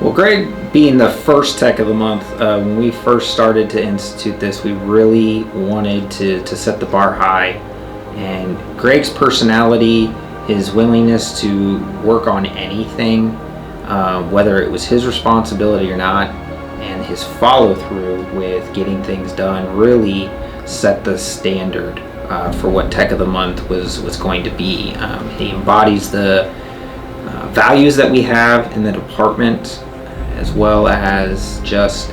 Well, Greg being the first tech of the month, when we first started to institute this, we really wanted to set the bar high. And Greg's personality, his willingness to work on anything, whether it was his responsibility or not, and his follow through with getting things done really set the standard for what Tech of the Month was going to be. He embodies the values that we have in the department, as well as just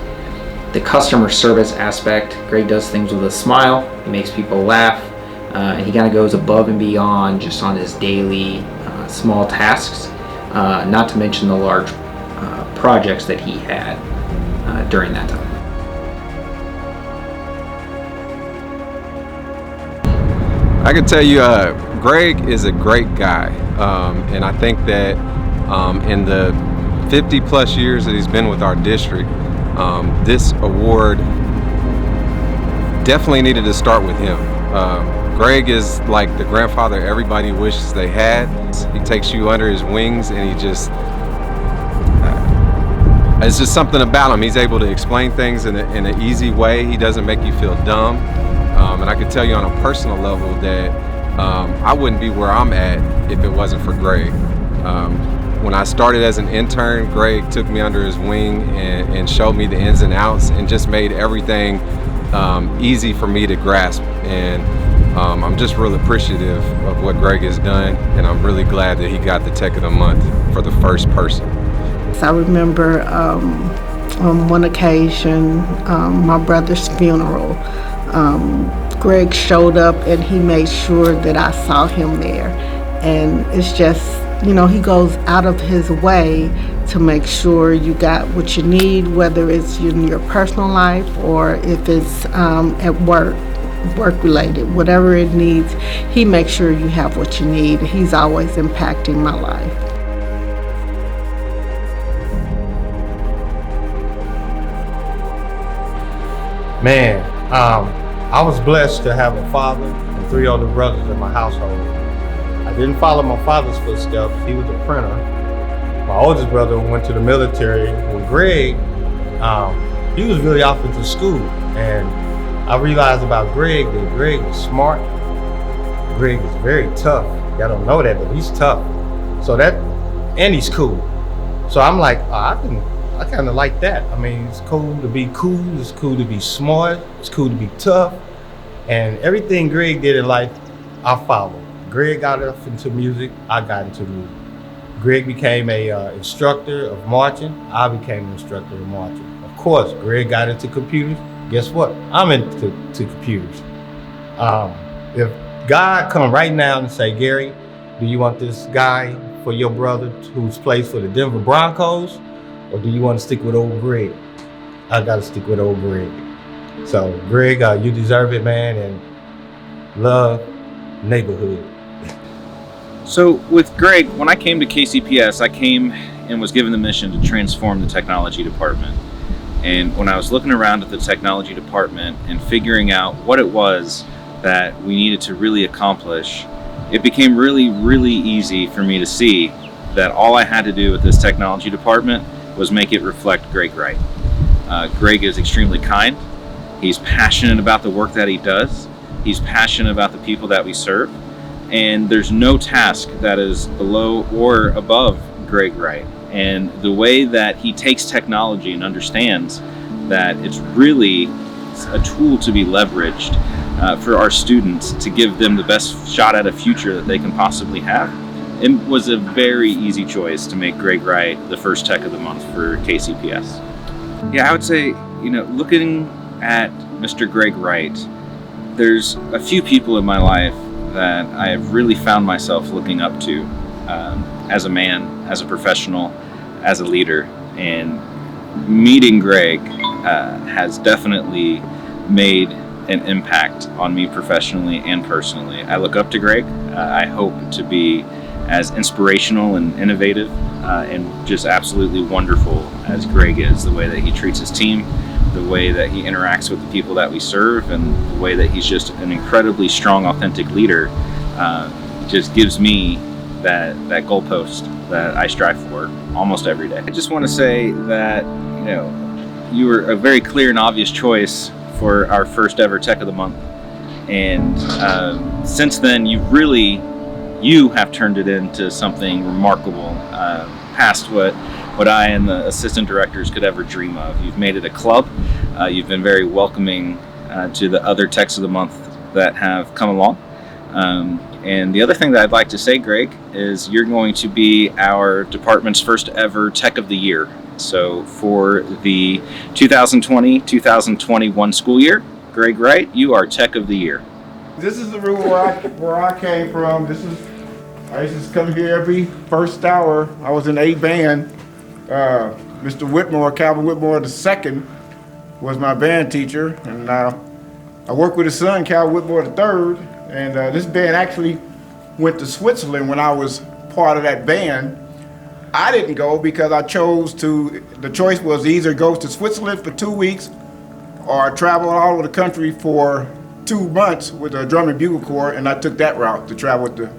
the customer service aspect. Greg does things with a smile. He makes people laugh. And he kind of goes above and beyond just on his daily small tasks, not to mention the large projects that he had during that time. I can tell you, Greg is a great guy, and I think that in the 50 plus years that he's been with our district, this award definitely needed to start with him. Greg is like the grandfather everybody wishes they had. He takes you under his wings, and he just, it's just something about him. He's able to explain things in an easy way. He doesn't make you feel dumb. And I can tell you on a personal level that I wouldn't be where I'm at if it wasn't for Greg. When I started as an intern, Greg took me under his wing and showed me the ins and outs and just made everything easy for me to grasp. And I'm just real appreciative of what Greg has done, and I'm really glad that he got the Tech of the Month for the first person. I remember on one occasion, my brother's funeral, Greg showed up and he made sure that I saw him there. And it's just, he goes out of his way to make sure you got what you need, whether it's in your personal life or if it's at work related, whatever it needs, he makes sure you have what you need. He's always impacting my life. Man, I was blessed to have a father and 3 older brothers in my household. I didn't follow my father's footsteps. He was a printer. My oldest brother went to the military. With Greg, he was really off into school. And I realized about Greg that Greg was smart. Greg is very tough. Y'all don't know that, but he's tough. And he's cool. So I'm like, I kind of like that. I mean, it's cool to be cool. It's cool to be smart. It's cool to be tough. And everything Greg did in life, I followed. Greg got off into music. I got into music. Greg became a instructor of marching. I became an instructor of marching. Of course, Greg got into computers. Guess what? I'm into computers. If God come right now and say, Gary, do you want this guy for your brother who's plays for the Denver Broncos, or do you want to stick with old Greg? I got to stick with old Greg. So, Greg, you deserve it, man, and love neighborhood. So with Greg, when I came to KCPS, I came and was given the mission to transform the technology department. And when I was looking around at the technology department and figuring out what it was that we needed to really accomplish, it became really, really easy for me to see that all I had to do with this technology department was make it reflect Greg Wright. Greg is extremely kind. He's passionate about the work that he does. He's passionate about the people that we serve. And there's no task that is below or above Greg Wright. And the way that he takes technology and understands that it's really a tool to be leveraged for our students to give them the best shot at a future that they can possibly have, it was a very easy choice to make Greg Wright the first Tech of the Month for KCPS. Yeah, I would say, looking at Mr. Greg Wright, there's a few people in my life that I have really found myself looking up to as a man, as a professional, as a leader. And meeting Greg has definitely made an impact on me professionally and personally. I look up to Greg. I hope to be as inspirational and innovative and just absolutely wonderful as Greg is, the way that he treats his team, the way that he interacts with the people that we serve, and the way that he's just an incredibly strong, authentic leader just gives me that goalpost that I strive for almost every day. I just want to say that, you know, you were a very clear and obvious choice for our first ever Tech of the Month. And since then, you have turned it into something remarkable, past what I and the assistant directors could ever dream of. You've made it a club. You've been very welcoming to the other Techs of the Month that have come along. And the other thing that I'd like to say, Greg, is you're going to be our department's first ever Tech of the Year. So for the 2020-2021 school year, Greg Wright, you are Tech of the Year. This is the room where I came from. I used to come here every first hour. I was in A band. Mr. Whitmore, Calvin Whitmore II, was my band teacher, and I worked with his son, Calvin Whitmore III. And this band actually went to Switzerland when I was part of that band. I didn't go because the choice was either go to Switzerland for 2 weeks or travel all over the country for 2 months with a drum and bugle corps, and I took that route to travel with the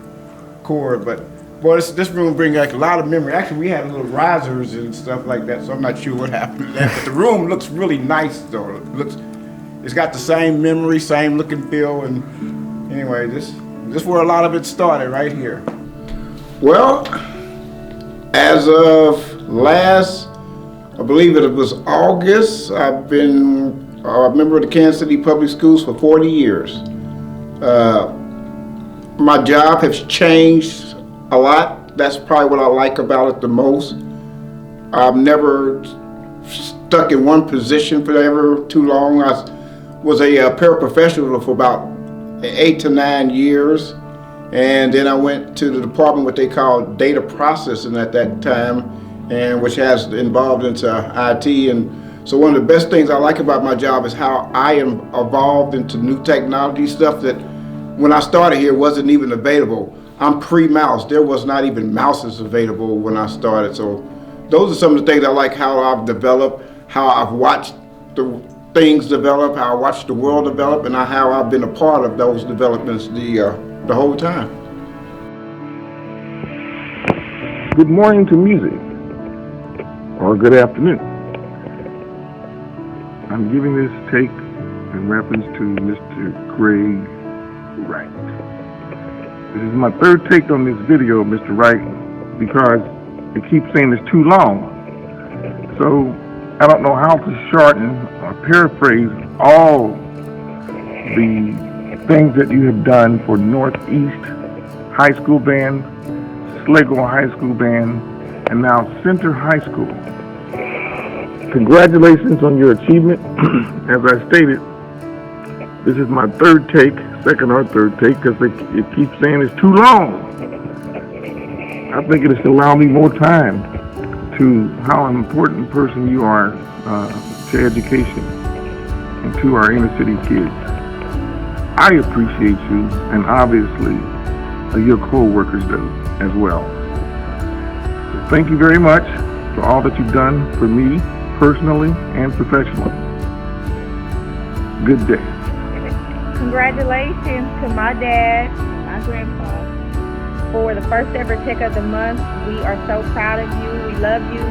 corps. But boy, this room brings back a lot of memory. Actually, we had little risers and stuff like that, so I'm not sure what happened to that. But the room looks really nice, though. It's got the same memory, same look and feel, and anyway, this is where a lot of it started, right here. Well, as of last, I believe it was August, I've been a member of the Kansas City Public Schools for 40 years. My job has changed a lot. That's probably what I like about it the most. I've never stuck in one position for ever too long. I was a paraprofessional for about 8 to 9 years, and then I went to the department what they call data processing at that time, and which has involved into IT. And so one of the best things I like about my job is how I am evolved into new technology, stuff that when I started here wasn't even available. I'm pre-mouse. There was not even mouses available when I started. So those are some of the things I like, how I've developed, how I've watched the things develop, how I watched the world develop, and how I've been a part of those developments the whole time. Good morning to music, or good afternoon. I'm giving this take in reference to Mr. Greg Wright. This is my third take on this video of Mr. Wright because it keeps saying it's too long. So I don't know how to shorten or paraphrase all the things that you have done for Northeast High School Band, Sligo High School Band, and now Center High School. Congratulations on your achievement. As I stated, this is my second or third take, because it keeps saying it's too long. I think it is allowing me more time to how an important person you are to education and to our inner city kids. I appreciate you, and obviously your co-workers do as well. So thank you very much for all that you've done for me personally and professionally. Good day. Congratulations to my dad, my grandpa, for the first ever Tech of the Month. We are so proud of you. We love you.